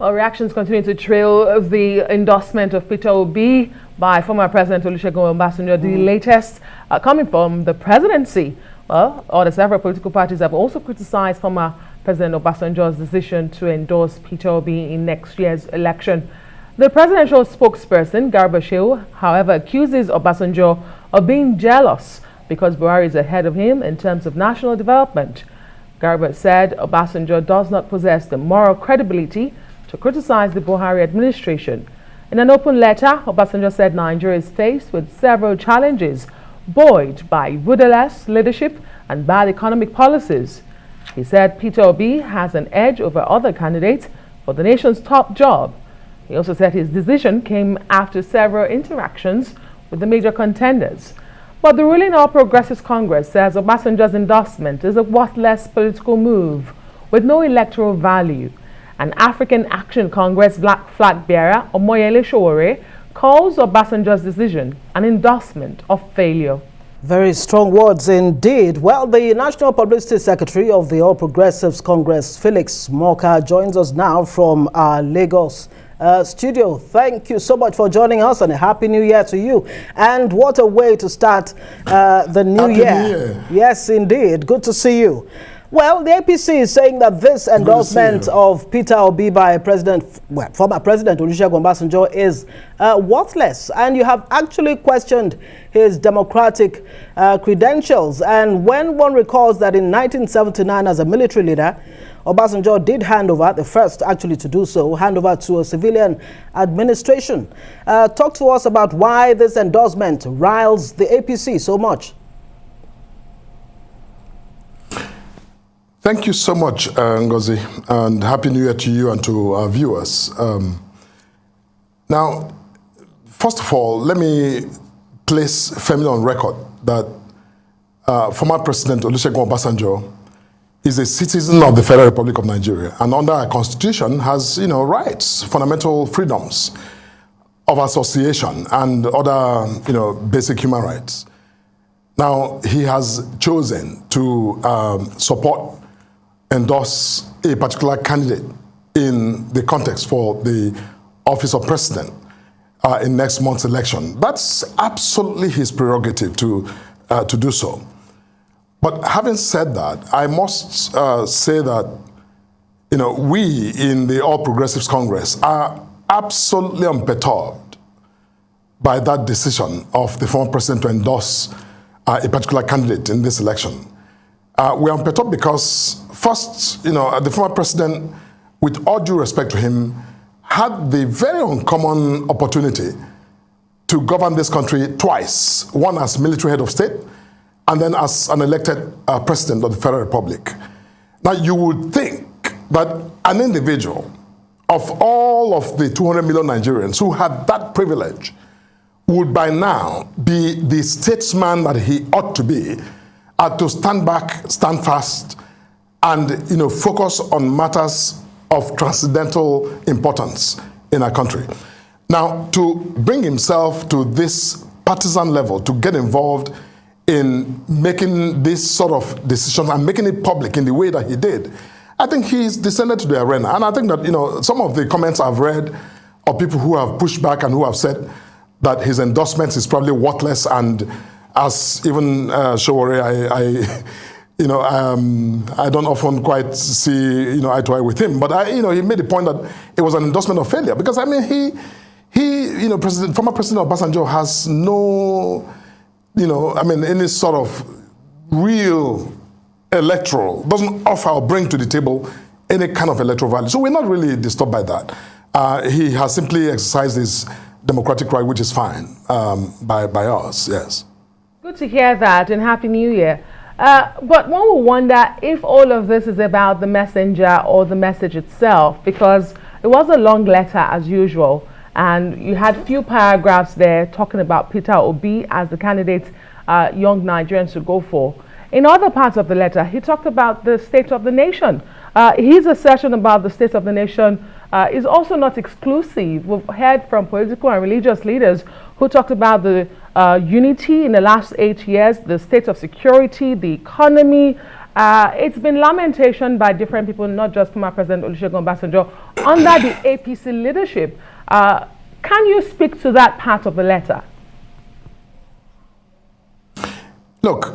Well, reactions continue to trail the endorsement of Peter Obi by former President Olusegun Obasanjo, the latest coming from the presidency. Well, the several political parties have also criticized former President Obasanjo's decision to endorse Peter Obi in next year's election. The presidential spokesperson, Garba Shehu, however, accuses Obasanjo of being jealous because Buhari is ahead of him in terms of national development. Garba said Obasanjo does not possess the moral credibility to criticize the Buhari administration. In an open letter, Obasanjo said Nigeria is faced with several challenges buoyed by rudderless leadership and bad economic policies. He said Peter Obi has an edge over other candidates for the nation's top job. He also said his decision came after several interactions with the major contenders. But the ruling All Progressives Congress says Obasanjo's endorsement is a worthless political move with no electoral value. An African Action Congress black flag bearer, Omoyele Sowore, calls Obasanjo's decision an endorsement of failure. Very strong words indeed. Well, the National Publicity Secretary of the All Progressives Congress, Felix Morka, joins us now from our Lagos studio. Thank you so much for joining us, and a happy new year to you. And what a way to start the new year. Yes, indeed. Good to see you. Well, the APC is saying that this endorsement of Peter Obi by former President Olusegun Obasanjo is worthless, and you have actually questioned his democratic credentials. And when one recalls that in 1979, as a military leader, Obasanjo did hand over, the first actually to do so, hand over to a civilian administration. Talk to us about why this endorsement riles the APC so much. Thank you so much, Ngozi, and Happy New Year to you and to our viewers. Now, first of all, let me place firmly on record that former President Olusegun Obasanjo is a citizen of the Federal Republic of Nigeria, and under our Constitution has, rights, fundamental freedoms of association and other, basic human rights. Now, he has chosen to endorse a particular candidate in the context for the office of president in next month's election. That's absolutely his prerogative to do so. But having said that, I must say that we in the All Progressives Congress are absolutely unperturbed by that decision of the former president to endorse a particular candidate in this election. We are unperturbed because first, the former president, with all due respect to him, had the very uncommon opportunity to govern this country twice, one as military head of state and then as an elected president of the Federal Republic. Now, you would think that an individual of all of the 200 million Nigerians who had that privilege would by now be the statesman that he ought to be, to stand back, stand fast, and focus on matters of transcendental importance in our country. Now, to bring himself to this partisan level, to get involved in making this sort of decision and making it public in the way that he did, I think he's descended to the arena. And I think that some of the comments I've read of people who have pushed back and who have said that his endorsement is probably worthless, and as even Sowore, I don't often quite see eye to eye with him, but he made the point that it was an endorsement of failure because former President Obasanjo has no any sort of real electoral, doesn't offer or bring to the table any kind of electoral value. So we're not really disturbed by that. He has simply exercised his democratic right, which is fine by us, yes. Good to hear that, and Happy New Year. But one will wonder if all of this is about the messenger or the message itself, because it was a long letter as usual, and you had few paragraphs there talking about Peter Obi as the candidate young Nigerians should go for. In other parts of the letter, he talked about the state of the nation. His assertion about the state of the nation is also not exclusive. We've heard from political and religious leaders who talked about the unity in the last 8 years, the state of security, the economy, It's been lamentation by different people, not just former President Olusegun Obasanjo, under the APC leadership. Can you speak to that part of the letter? Look,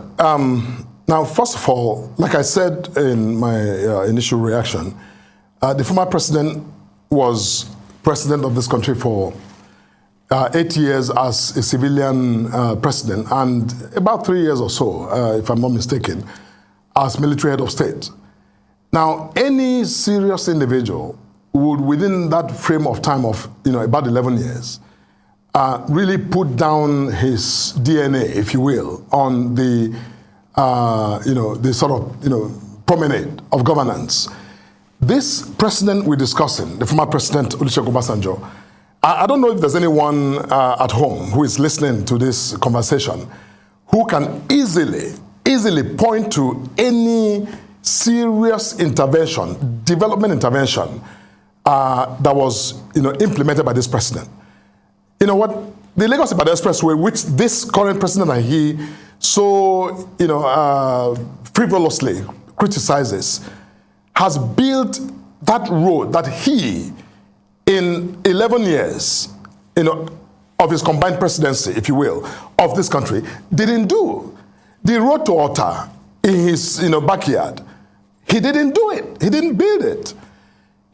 now, first of all, like I said in my initial reaction, the former president was president of this country for 8 years as a civilian president and about 3 years or so, if I'm not mistaken, as military head of state. Now, any serious individual would, within that frame of time of about 11 years, really put down his DNA, if you will, on the the sort of promenade of governance. This president we're discussing, the former president Olusegun Obasanjo, I don't know if there's anyone at home who is listening to this conversation who can easily point to any serious intervention, development intervention that was implemented by this president. You know what? The Lagos-Ibadan Expressway, which this current president and he so frivolously criticizes, has built that road that he, in 11 years, of his combined presidency, if you will, of this country, didn't do. The road to Ota in his backyard, he didn't do it. He didn't build it.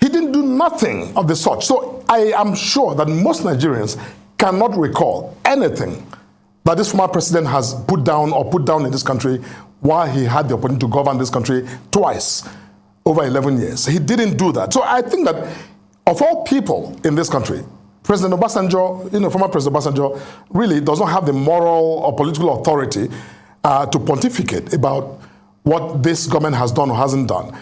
He didn't do nothing of the sort. So I am sure that most Nigerians cannot recall anything that this former president has put down in this country while he had the opportunity to govern this country twice over 11 years. He didn't do that. So I think that of all people in this country, President Obasanjo, former President Obasanjo, really does not have the moral or political authority to pontificate about what this government has done or hasn't done.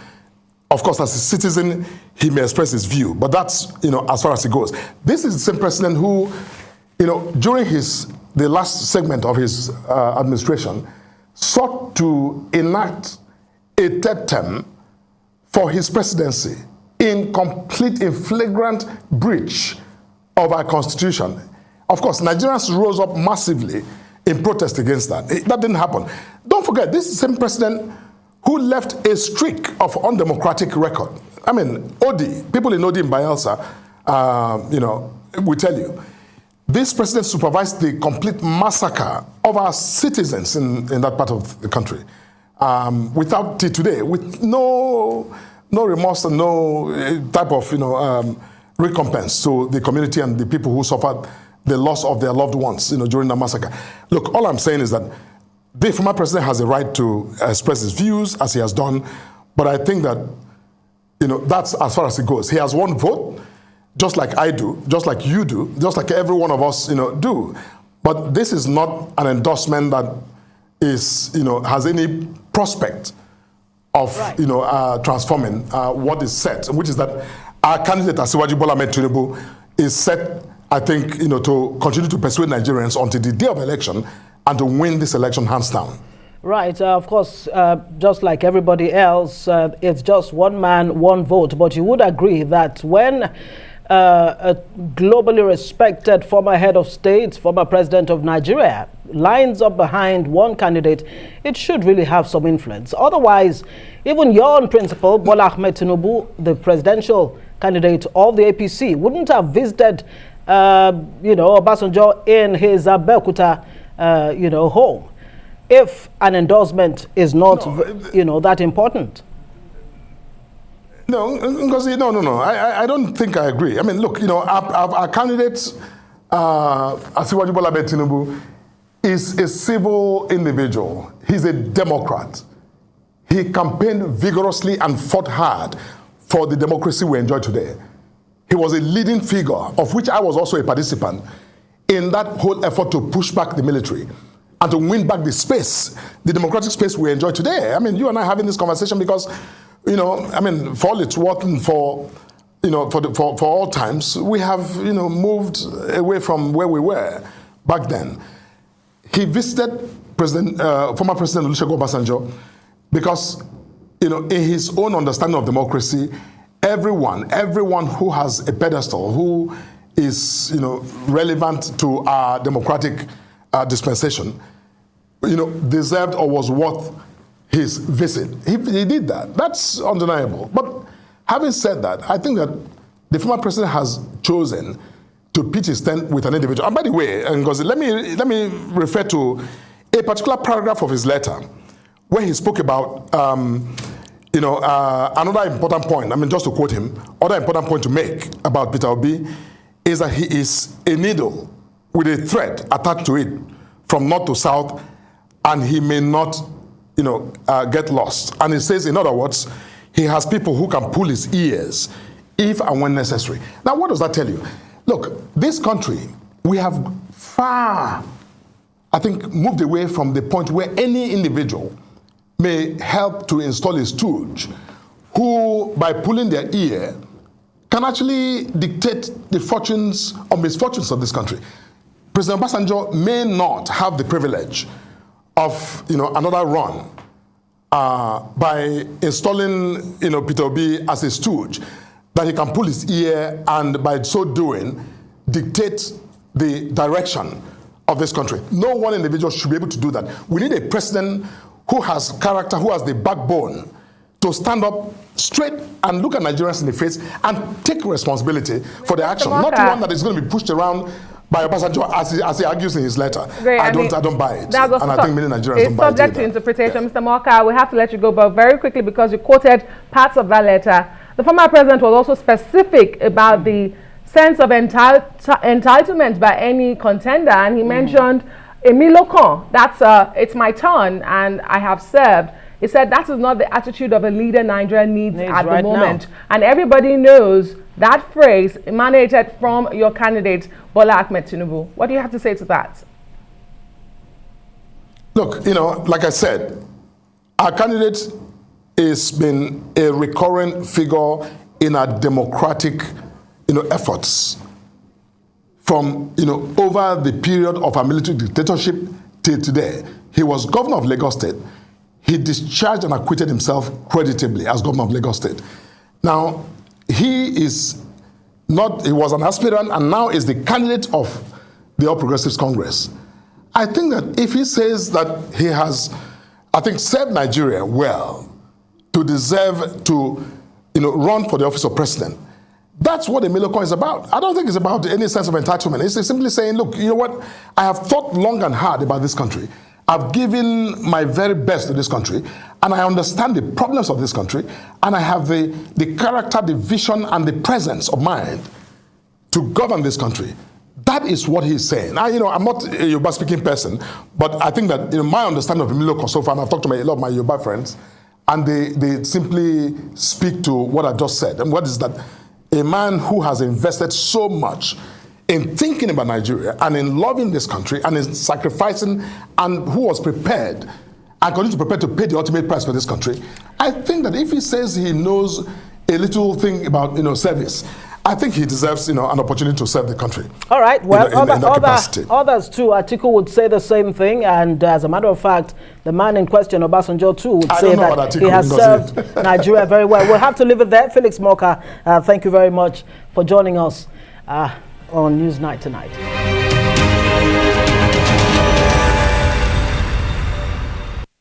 Of course, as a citizen, he may express his view, but that's, as far as it goes. This is the same president who, during the last segment of his administration, sought to enact a third term for his presidency in flagrant breach of our constitution. Of course, Nigerians rose up massively in protest against that. That didn't happen. Don't forget, this is the same president who left a streak of undemocratic record. I mean, Odi, people in Odi and Bayelsa, will tell you, this president supervised the complete massacre of our citizens in that part of the country, without today, with no remorse and no type of recompense to the community and the people who suffered the loss of their loved ones during the massacre. Look, all I'm saying is that the former president has a right to express his views as he has done, but I think that that's as far as it goes. He has one vote, just like I do, just like you do, just like every one of us do. But this is not an endorsement that is has any prospect of transforming what is set, which is that our candidate Asiwaju Bola Ahmed Tinubu is set, I think, to continue to persuade Nigerians until the day of election and to win this election hands down. Right. Of course, just like everybody else, it's just one man, one vote. But you would agree that when a globally respected former head of state, former president of Nigeria, lines up behind one candidate, it should really have some influence. Otherwise, even your own principal, Bola Ahmed Tinubu, the presidential candidate of the APC, wouldn't have visited, Obasanjo in his Abeokuta, home, if an endorsement is not, that important. No, Ngozi, no. I don't think I agree. I mean, look, our candidate, Asiwaju Bola Ahmed Tinubu, is a civil individual. He's a Democrat. He campaigned vigorously and fought hard for the democracy we enjoy today. He was a leading figure, of which I was also a participant, in that whole effort to push back the military and to win back the space, the democratic space we enjoy today. I mean, you and I are having this conversation because, for all it's worth and for all times, we have, moved away from where we were back then. He visited former President Olusegun Obasanjo because, in his own understanding of democracy, everyone who has a pedestal, who is, relevant to our democratic dispensation, deserved or was worth his visit. He did that. That's undeniable. But having said that, I think that the former president has chosen to pitch his tent with an individual. And by the way, Ngozi, let me refer to a particular paragraph of his letter where he spoke about another important point. I mean, just to quote him, other important point to make about Peter Obi is that he is a needle with a thread attached to it from north to south, and he may not, get lost. And he says, in other words, he has people who can pull his ears if and when necessary. Now, what does that tell you? Look, this country, we have far, I think, moved away from the point where any individual may help to install a stooge who, by pulling their ear, can actually dictate the fortunes or misfortunes of this country. President Obasanjo may not have the privilege of another run by installing Peter Obi as a stooge, that he can pull his ear and by so doing dictate the direction of this country. No one individual should be able to do that. We need a president who has character, who has the backbone to stand up straight and look at Nigerians in the face and take responsibility for the action, not one that is going to be pushed around by Obasanjo as he argues in his letter. Great, I don't buy it. And I think many Nigerians don't buy it. It's subject to interpretation. Mr. Morka, we have to let you go, but very quickly, because you quoted parts of that letter, the former president was also specific about the sense of entitlement by any contender, and he mentioned Emilio Khan. That's it's my turn and I have served. He said that is not the attitude of a leader Nigeria needs at the moment. Now. And everybody knows that phrase emanated from your candidate, Bola Ahmed Tinubu. What do you have to say to that? Look, like I said, our candidate has been a recurrent figure in our democratic, efforts from, over the period of our military dictatorship till today. He was governor of Lagos State. He discharged and acquitted himself creditably as governor of Lagos State. Now, he was an aspirant and now is the candidate of the All Progressives Congress. I think that if he says that he has, served Nigeria well to deserve to, run for the office of president, that's what Emilio Khan is about. I don't think it's about any sense of entitlement. It's simply saying, look, you know what? I have thought long and hard about this country. I've given my very best to this country, and I understand the problems of this country, and I have the character, the vision, and the presence of mind to govern this country. That is what he's saying. I'm not a Yoruba speaking person, but I think that my understanding of Emilio Khan so far, and I've talked to a lot of my Yoruba friends, and they simply speak to what I just said. And what is that? A man who has invested so much in thinking about Nigeria and in loving this country and in sacrificing, and who was prepared and continues to prepare to pay the ultimate price for this country. I think that if he says he knows a little thing about service, I think he deserves an opportunity to serve the country. All right. Well, others too, Atiku would say the same thing, and as a matter of fact, the man in question, Obasanjo too, would say that he has served Nigeria very well. We'll have to leave it there. Felix Morka, thank you very much for joining us on Newsnight tonight.